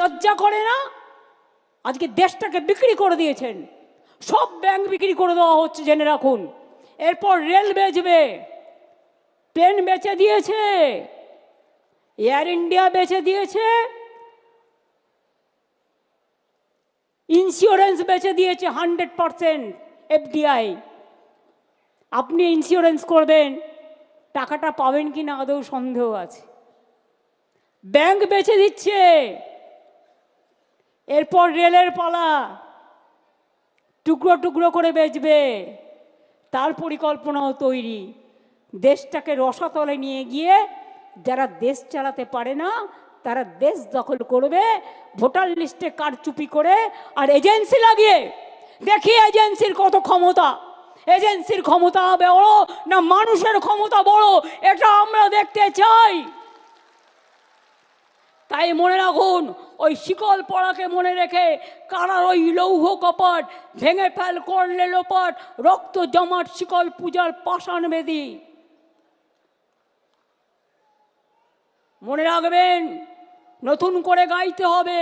লজ্জা করে না? আজকে দেশটাকে বিক্রি করে দিয়েছেন, সব ব্যাংক বিক্রি করে দেওয়া হচ্ছে জেনে রাখুন। এরপর রেল বেচবে, প্লেন বেচে দিয়েছে, এয়ার ইন্ডিয়া বেচে দিয়েছে, ইন্স্যুরেন্স বেচে দিয়েছে 100% এফডিআই। আপনি ইন্স্যুরেন্স করবেন, টাকাটা পাবেন কি না আদৌ সন্দেহ আছে। ব্যাংক বেচে দিচ্ছে, এরপর রেলের পালা, টুকরো টুকরো করে বেচবে, তার পরিকল্পনাও তৈরি। দেশটাকে রসাতলে নিয়ে গিয়ে যারা দেশ চালাতে পারে না তারা দেশ দখল করবে, ভোটার লিস্টে কারচুপি করে আর এজেন্সি লাগিয়ে। দেখি এজেন্সির কত ক্ষমতা, এজেন্সির ক্ষমতা বড় না মানুষের ক্ষমতা বড়, এটা আমরা দেখতে চাই। তাই মনে রাখুন, ওই শিকল পড়াকে মনে রেখে কারার ওই লৌহ কপাট ভেঙে ফেল করলে লোপাট, রক্ত জমাট শিকল পূজার পাষাণ বেদি। মনে রাখবেন, নতুন করে গাইতে হবে,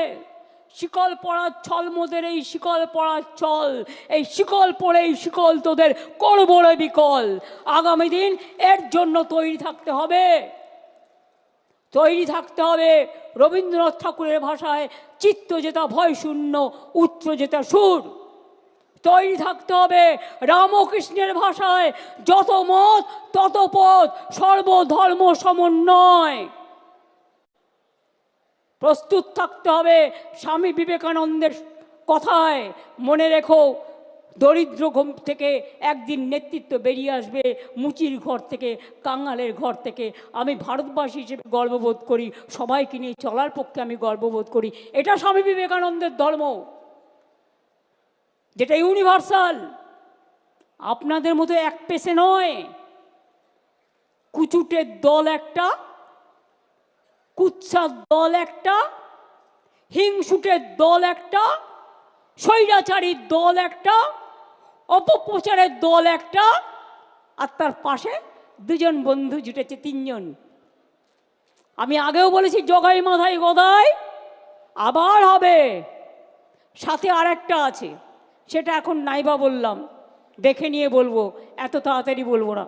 শিকল পড়ার ছল মোদের এই শিকল পড়ার চল, এই শিকল পড়েই শিকল তোদের করবো রে বিকল। আগামী দিন এর জন্য তৈরি থাকতে হবে, তৈরি থাকতে হবে রবীন্দ্রনাথ ঠাকুরের ভাষায় চিত্ত যেটা ভয় শূন্য, উচ্চ যেটা সুর। তৈরি থাকতে হবে রামকৃষ্ণের ভাষায় যত মত তত পথ, সর্বধর্ম সমন্বয়। প্রস্তুত থাকতে হবে স্বামী বিবেকানন্দের কথায়, মনে রেখো দরিদ্র ঘর থেকে একদিন নেতৃত্ব বেরিয়ে আসবে, মুচির ঘর থেকে, কাঙালের ঘর থেকে। আমি ভারতবাসী হিসেবে গর্ববোধ করি, সবাইকে নিয়ে চলার পক্ষে আমি গর্ববোধ করি। এটা স্বামী বিবেকানন্দের ধর্ম, যেটা ইউনিভার্সাল। আপনাদের মতো এক পেশে নয়, কুচুটের দল একটা, কুৎসার দল একটা, হিংসুটের দল একটা, স্বৈরাচারীর দল একটা, অপপ্রচারের দল একটা, আর তার পাশে দুজন বন্ধু জুটেছে, তিনজন। আমি আগেও বলেছি জগাই মাথায় গদাই, আবার হবে। সাথে আর একটা আছে, সেটা এখন নাইবা বললাম, দেখে নিয়ে বলবো, এত তাড়াতাড়ি বলবো না,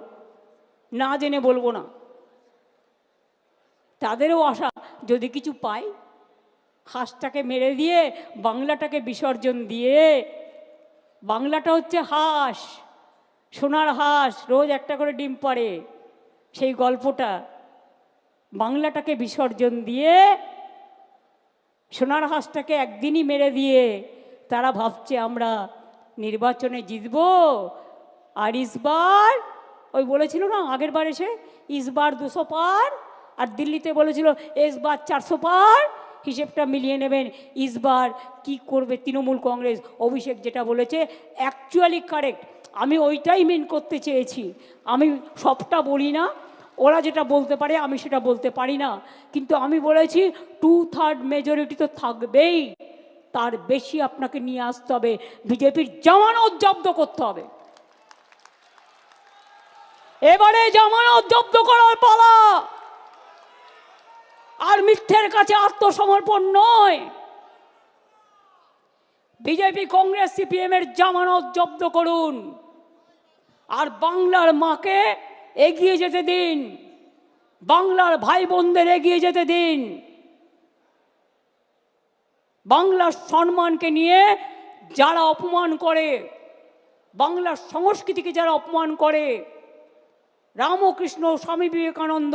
না জেনে বলবো না। তাদেরও আশা যদি কিছু পাই, হাঁসটাকে মেরে দিয়ে বাংলাটাকে বিসর্জন দিয়ে, বাংলাটা হচ্ছে হাঁস, সোনার হাঁস, রোজ একটা করে ডিম পাড়ে, সেই গল্পটা, বাংলাটাকে বিসর্জন দিয়ে সোনার হাঁসটাকে একদিনই মেরে দিয়ে তারা ভাবছে আমরা নির্বাচনে জিতব। আর ইসবার ওই বলেছিল না আগের বার এসে, ইসবার 200 পার, আর দিল্লিতে বলেছিল এসবার 400 পার। হিসেবটা মিলিয়ে নেবেন। ইসবার কি করবে তৃণমূল কংগ্রেস, অভিষেক যেটা বলেছে অ্যাকচুয়ালি কারেক্ট। আমি ওইটাই মেন করতে চেয়েছি। আমি সবটা বলি না, ওরা যেটা বলতে পারে আমি সেটা বলতে পারি না, কিন্তু আমি বলেছি 2/3 মেজরিটি তো থাকবেই, তার বেশি আপনাকে নিয়ে আসতে হবে। বিজেপির জামানত জব্দ করতে হবে, এবারে জামানত জব্দ করার পালা। আর মিথ্যের কাছে আত্মসমর্পণ নয়। বিজেপি কংগ্রেস সিপিএম এর জামানত জব্দ করুন, আর বাংলার মাকে এগিয়ে যেতে দিন, বাংলার ভাই বোনদের এগিয়ে যেতে দিন। বাংলার সম্মানকে নিয়ে যারা অপমান করে, বাংলার সংস্কৃতিকে যারা অপমান করে, রামকৃষ্ণ, স্বামী বিবেকানন্দ,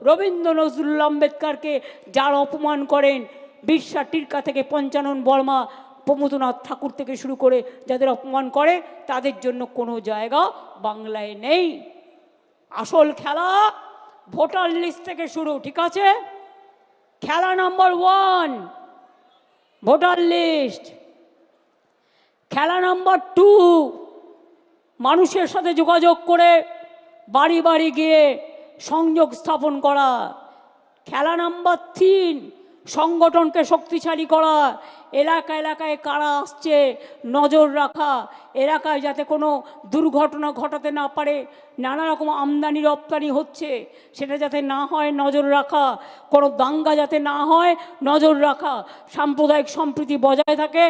রবীন্দ্র নজরুল আম্বেদকরকে যারা অপমান করেন, বিরসা টিরকা থেকে পঞ্চানন বর্মা, প্রমথনাথ ঠাকুর থেকে শুরু করে যাদের অপমান করে, তাদের জন্য কোনো জায়গা বাংলায় নেই। আসল খেলা ভোটার লিস্ট থেকে শুরু, ঠিক আছে? খেলা নাম্বার 1 ভোটার লিস্ট। খেলা নাম্বার 2 মানুষের সাথে যোগাযোগ করে বাড়ি বাড়ি গিয়ে সংযোগ স্থাপন করা। খেলা নাম্বার 3 সংগঠনকে শক্তিশালী করা, এলাকা এলাকায় কারা আসছে নজর রাখা, এলাকায় যাতে কোনো দুর্ঘটনা ঘটাতে না পারে, নানা রকম আমদানি রপ্তানি হচ্ছে সেটা যাতে না হয় নজর রাখা, কোনো দাঙ্গা যাতে না হয় নজর রাখা, সাম্প্রদায়িক সম্প্রীতি বজায় থাকে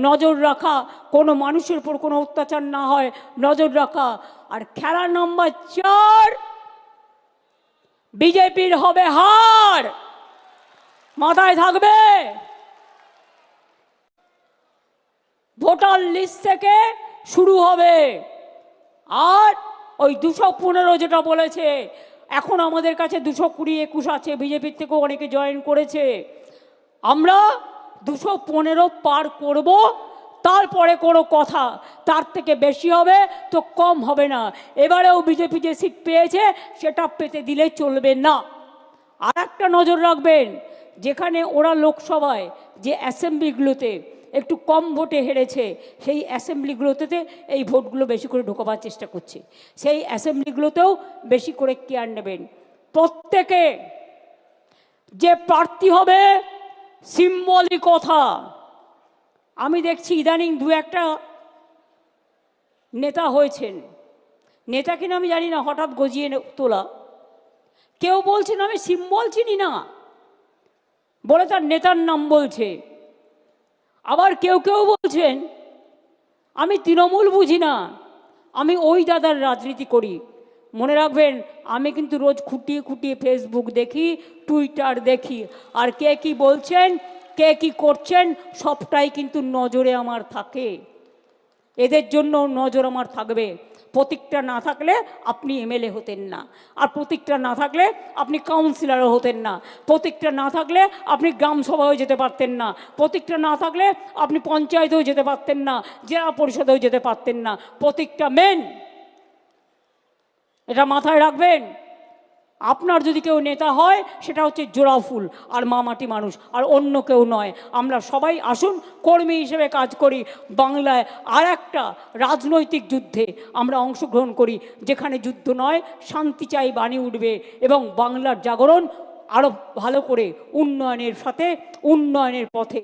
নজর রাখা, কোনো মানুষের উপর কোনো অত্যাচার না হয় নজর রাখা। আর খেলা নম্বর 4, বিজেপির হবে হার, মাথায় থাকবে। ভোটার লিস্ট থেকে শুরু হবে। আর ওই 215 যেটা বলেছে, এখন আমাদের কাছে 220-21 আছে, বিজেপির থেকেও অনেকে জয়েন করেছে। আমরা 215 পার করব, তারপরে কোনো কথা, তার থেকে বেশি হবে তো কম হবে না। এবারেও বিজেপি যে সিট পেয়েছে সেটা পেতে দিলে চলবে না। আর একটা নজর রাখবেন, যেখানে ওরা লোকসভায় যে অ্যাসেম্বলিগুলোতে একটু কম ভোটে হেরেছে, সেই অ্যাসেম্বলিগুলোতে এই ভোটগুলো বেশি করে ঢোকাবার চেষ্টা করছে। সেই অ্যাসেম্বলিগুলোতেও বেশি করে কেয়ার নেবেন। প্রত্যেকে যে প্রার্থী হবে সিম্বলিক কথা। আমি দেখছি ইদানিং 2-1টা নেতা হয়েছেন, নেতা কিনা আমি জানি না, হঠাৎ গজিয়ে তোলা। কেউ বলছেন আমি সিম্বল চিনি না বলে তার নেতার নাম বলছে। আবার কেউ কেউ বলছেন আমি তৃণমূল বুঝি না, আমি ওই দাদার রাজনীতি করি। মনে রাখবেন, আমি কিন্তু রোজ খুঁটিয়ে খুঁটিয়ে ফেসবুক দেখি, টুইটার দেখি, আর কে কি বলছেন, কে কি করছেন, সবটাই কিন্তু নজরে আমার থাকে। এদের জন্য নজর আমার থাকবে। প্রতীকটা না থাকলে আপনি এমএলএ হতেন না, আর প্রতীকটা না থাকলে আপনি কাউন্সিলরও হতেন না, প্রতীকটা না থাকলে আপনি গ্রাম সভায়ও যেতে পারতেন না, প্রতীকটা না থাকলে আপনি পঞ্চায়েতেও যেতে পারতেন না, জেলা পরিষদেও যেতে পারতেন না। প্রতীকটা মেন, এটা মাথায় রাখবেন। আপনার যদি কেউ নেতা হয় সেটা হচ্ছে জোড়া ফুল আর মামাটি মানুষ, আর অন্য কেউ নয়। আমরা সবাই আসুন কর্মী হিসেবে কাজ করি, বাংলায় আর একটা রাজনৈতিক যুদ্ধে আমরা অংশগ্রহণ করি, যেখানে যুদ্ধ নয় শান্তি চাই বাণী উঠবে, এবং বাংলার জাগরণ আরও ভালো করে উন্নয়নের সাথে উন্নয়নের পথে